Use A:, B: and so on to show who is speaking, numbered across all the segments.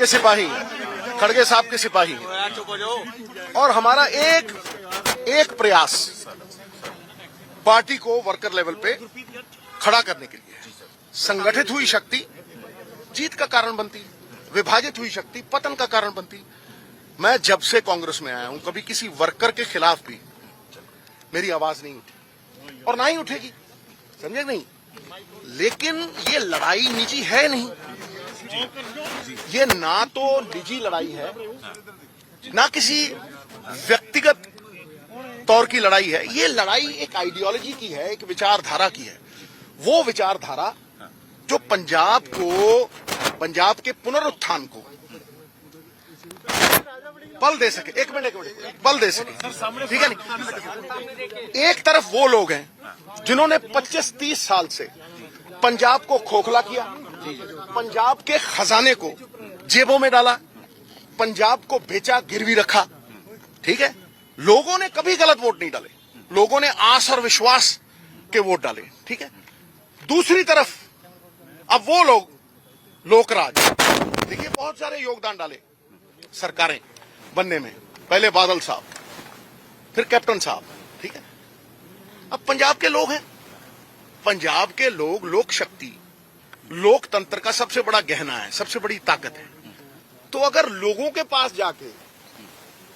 A: के सिपाही, खड़गे साहब के सिपाही हैं। और हमारा एक प्रयास पार्टी को वर्कर लेवल पे खड़ा करने के लिए, संगठित हुई शक्ति जीत का कारण बनती, विभाजित हुई शक्ति पतन का कारण बनती। मैं जब से कांग्रेस में आया हूं कभी किसी वर्कर के खिलाफ भी मेरी आवाज नहीं उठी और ना ही उठेगी, समझे नहीं। लेकिन ये लड़ाई निजी है नहीं, ये ना तो निजी लड़ाई है, ना किसी व्यक्तिगत तौर की लड़ाई है। ये लड़ाई एक आइडियोलॉजी की है, एक विचारधारा की है। वो विचारधारा जो पंजाब के पुनरुत्थान को बल दे सके। एक मिनट बल दे सके, ठीक है नहीं। एक तरफ वो लोग हैं जिन्होंने 25-30 साल से पंजाब को खोखला किया, पंजाब के खजाने को जेबों में डाला, पंजाब को बेचा, गिरवी रखा, ठीक है। लोगों ने कभी गलत वोट नहीं डाले, लोगों ने आस और विश्वास के वोट डाले, ठीक है। दूसरी तरफ अब वो लोग लोकराज, देखिए बहुत सारे योगदान डाले सरकारें बनने में, पहले बादल साहब, फिर कैप्टन साहब, ठीक है। अब पंजाब के लोग हैं, पंजाब के लोग लोक शक्ति, लोकतंत्र का सबसे बड़ा गहना है, सबसे बड़ी ताकत है। तो अगर लोगों के पास जाके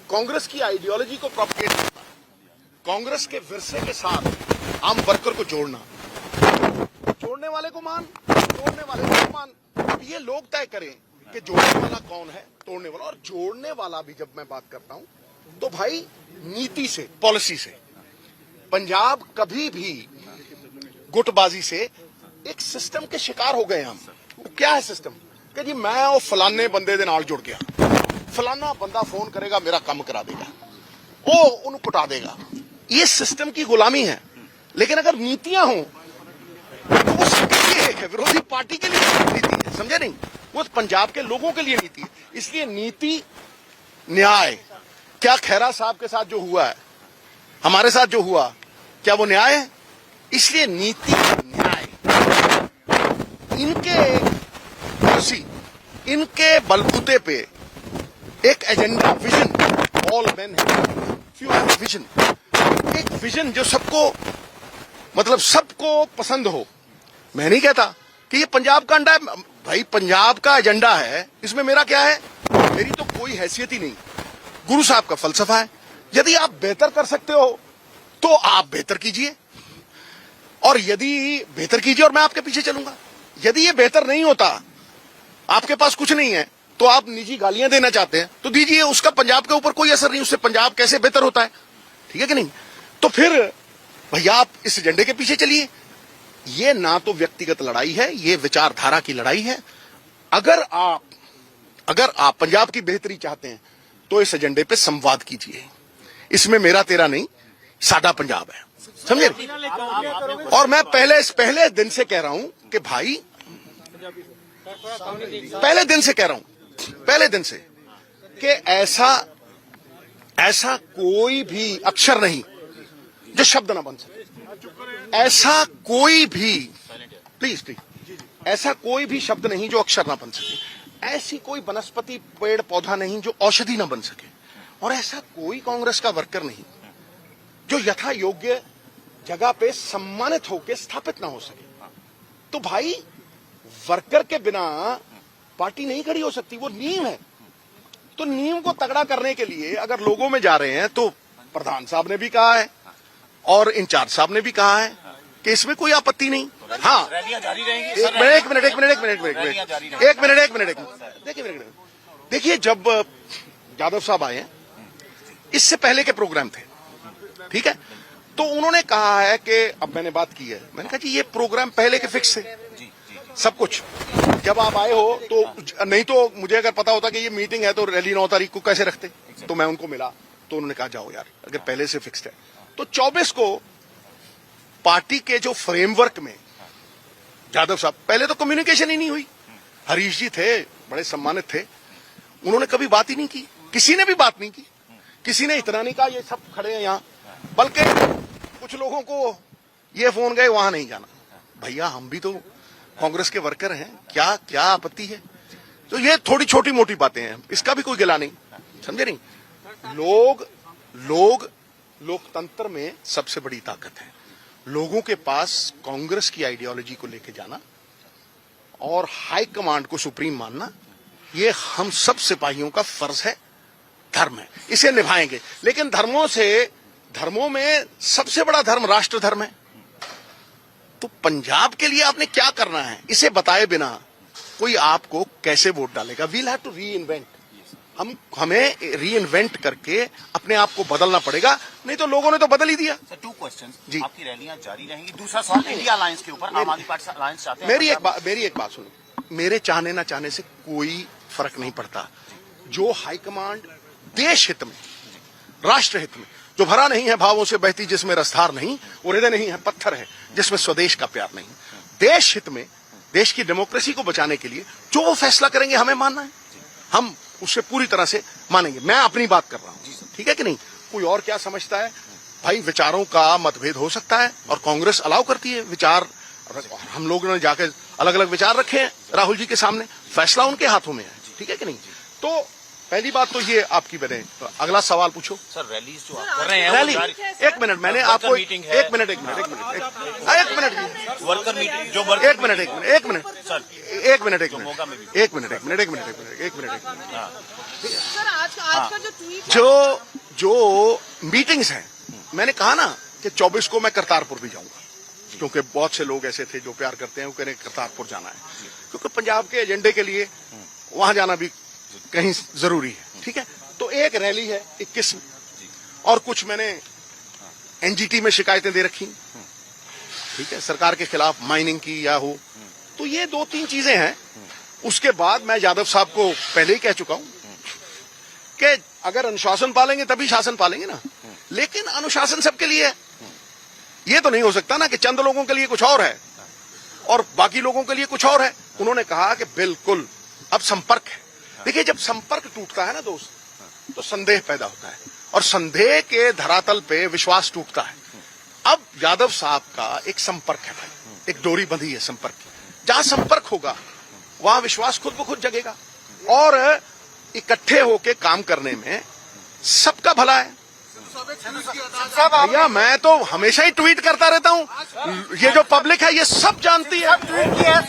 A: कांग्रेस की आइडियोलॉजी को प्रोपगेट करना, कांग्रेस के विरसे के साथ आम वर्कर को जोड़ना, जोड़ने वाले को मान, तोड़ने वाले को मान, अब ये लोग तय करें कि जोड़ने वाला कौन है, तोड़ने वाला। और जोड़ने वाला भी जब मैं बात करता हूं तो भाई नीति से, पॉलिसी से। पंजाब कभी भी गुटबाजी से एक सिस्टम के शिकार हो गए हम। क्या है सिस्टम? कि जी मैं और फलाने बंदे दे नाल जुड़ गया, फलाना बंदा फोन करेगा मेरा काम करा देगा, वो उन्हें कुटा देगा। ये सिस्टम की गुलामी है। लेकिन अगर नीतियां हों तो वो सबके लिए है, विरोधी पार्टी के लिए नीति है, समझे नहीं। वो पंजाब के लोगों के लिए नीति है। इसलिए नीति, न्याय, क्या खैरा साहब के साथ जो हुआ है, हमारे साथ जो हुआ, क्या वो न्याय है? इसलिए नीति, न्याय, इनके कुर्सी, इनके बलबूते पे एक एजेंडा, विजन, ऑल मैन है विजन, एक विजन जो सबको, मतलब सबको पसंद हो। मैं नहीं कहता कि ये पंजाब का अंडा है, भाई पंजाब का एजेंडा है, इसमें मेरा क्या है? मेरी तो कोई हैसियत ही नहीं। गुरु साहब का फलसफा है, यदि आप बेहतर कर सकते हो तो आप बेहतर कीजिए, और यदि बेहतर कीजिए और मैं आपके पीछे चलूंगा। यदि ये बेहतर नहीं होता, आपके पास कुछ नहीं है, तो आप निजी गालियां देना चाहते हैं तो दीजिए, उसका पंजाब के ऊपर कोई असर नहीं, उससे पंजाब कैसे बेहतर होता है, ठीक है कि नहीं। तो फिर भैया आप इस एजेंडे के पीछे चलिए। ये ना तो व्यक्तिगत लड़ाई है, ये विचारधारा की लड़ाई है। अगर आप पंजाब की बेहतरी चाहते हैं तो इस एजेंडे पे संवाद कीजिए। इसमें मेरा तेरा नहीं, सादा पंजाब है, समझे। और मैं पहले दिन से कह रहा हूं कि भाई, पहले दिन से कह रहा हूं, पहले दिन से, कि ऐसा कोई भी अक्षर नहीं जो शब्द ना बन सके। ऐसा कोई भी, प्लीज, ऐसा कोई भी शब्द नहीं जो अक्षर ना बन सके। ऐसी कोई वनस्पति, पेड़ पौधा नहीं जो औषधि ना बन सके। और ऐसा कोई कांग्रेस का वर्कर नहीं जो यथा योग्य जगह पे सम्मानित होकर स्थापित ना हो सके। तो भाई वर्कर के बिना पार्टी नहीं खड़ी हो सकती, वो नींव है। तो नींव को तगड़ा करने के लिए अगर लोगों में जा रहे हैं, तो प्रधान साहब ने भी कहा है और इंचार्ज साहब ने भी कहा है कि इसमें कोई आपत्ति नहीं। हाँ, एक मिनट, देखिए जब यादव साहब आए हैं, इससे पहले के प्रोग्राम थे, ठीक है, तो उन्होंने कहा है कि, अब मैंने बात की है, मैंने कहा जी ये प्रोग्राम पहले के फिक्स थे सब कुछ। जब आप आए हो तो, नहीं तो मुझे अगर पता होता कि ये मीटिंग है तो रैली 9 तारीख को कैसे रखते। तो मैं उनको मिला तो उन्होंने कहा जाओ यार, अगर पहले से फिक्स्ड है तो 24 को पार्टी के जो फ्रेमवर्क में यादव साहब, पहले तो कम्युनिकेशन ही नहीं हुई। हरीश जी थे, बड़े सम्मानित थे, उन्होंने कभी बात ही नहीं की, किसी ने भी बात नहीं की, किसी ने इतना नहीं कहा ये सब खड़े हैं यहां, बल्कि कुछ लोगों को ये फोन गए वहां नहीं जाना। भैया हम भी तो कांग्रेस के वर्कर हैं, क्या क्या आपत्ति है? तो ये थोड़ी छोटी मोटी बातें हैं, इसका भी कोई गिला नहीं, समझे नहीं। लोकतंत्र में सबसे बड़ी ताकत है लोगों के पास कांग्रेस की आइडियोलॉजी को लेके जाना और हाई कमांड को सुप्रीम मानना, ये हम सब सिपाहियों का फर्ज है, धर्म है, इसे निभाएंगे। लेकिन धर्मों में सबसे बड़ा धर्म राष्ट्र धर्म है। तो पंजाब के लिए आपने क्या करना है, इसे बताए बिना कोई आपको कैसे वोट डालेगा। We'll have to reinvent, हमें री इन्वेंट करके अपने आप को बदलना पड़ेगा, नहीं तो लोगों ने तो बदल ही दिया।
B: सर 2 क्वेश्चन
A: जी,
B: आपकी रैलियां जारी रहेंगी। दूसरा सवाल इंडिया अलायंस के ऊपर, आम आदमी पार्टी अलायंस चाहते हैं।
A: मेरी एक बात सुनो, मेरे चाहने ना चाहने से कोई फर्क नहीं पड़ता। जो हाईकमांड देश हित में, राष्ट्र हित में, जो भरा नहीं है भावों से बहती जिसमें रसधार नहीं, वो हृदय नहीं है पत्थर है जिसमें स्वदेश का प्यार नहीं। देश हित में, देश की डेमोक्रेसी को बचाने के लिए जो वो फैसला करेंगे हमें मानना है, हम उससे पूरी तरह से मानेंगे। मैं अपनी बात कर रहा हूं, ठीक है कि नहीं। कोई और क्या समझता है भाई, विचारों का मतभेद हो सकता है और कांग्रेस अलाउ करती है विचार। हम लोगों ने जाकर अलग अलग विचार रखे हैं राहुल जी के सामने, फैसला उनके हाथों में है, ठीक है कि नहीं। तो पहली बात तो ये आपकी बने। तो अगला सवाल पूछो
B: सर। रैलीज जो आप कर रहे हैं
A: रैली, एक मिनट, मैंने आपको एक मिनट
B: वर्कर मीटिंग जो वर्कर
A: एक मिनट
C: सर आज का जो ट्वीट
A: जो मीटिंग्स हैं, मैंने कहा ना कि 24 को मैं करतारपुर भी जाऊंगा, क्योंकि बहुत से लोग ऐसे थे जो प्यार करते हैं, वो कह रहे करतारपुर जाना है, क्योंकि पंजाब के एजेंडे के लिए वहां जाना भी कहीं जरूरी है, ठीक है। तो एक रैली है 21 और कुछ मैंने एनजीटी में शिकायतें दे रखी, ठीक है, सरकार के खिलाफ माइनिंग की या हो, तो ये 2-3 चीजें हैं। उसके बाद मैं यादव साहब को पहले ही कह चुका हूं कि अगर अनुशासन पालेंगे तभी शासन पालेंगे ना, लेकिन अनुशासन सबके लिए है। ये तो नहीं हो सकता ना कि चंद लोगों के लिए कुछ और है और बाकी लोगों के लिए कुछ और है। उन्होंने कहा कि बिल्कुल अब संपर्क है। देखिए, जब संपर्क टूटता है ना दोस्त, तो संदेह पैदा होता है और संदेह के धरातल पे विश्वास टूटता है। अब यादव साहब का एक संपर्क है भाई, एक डोरी बंधी है संपर्क की। जहां संपर्क होगा वहां विश्वास खुद ब खुद जगेगा और इकट्ठे होके काम करने में सबका भला है। भैया मैं तो हमेशा ही ट्वीट करता रहता हूं, ये जो पब्लिक है ये सब जानती है।
D: ट्वीट किया है,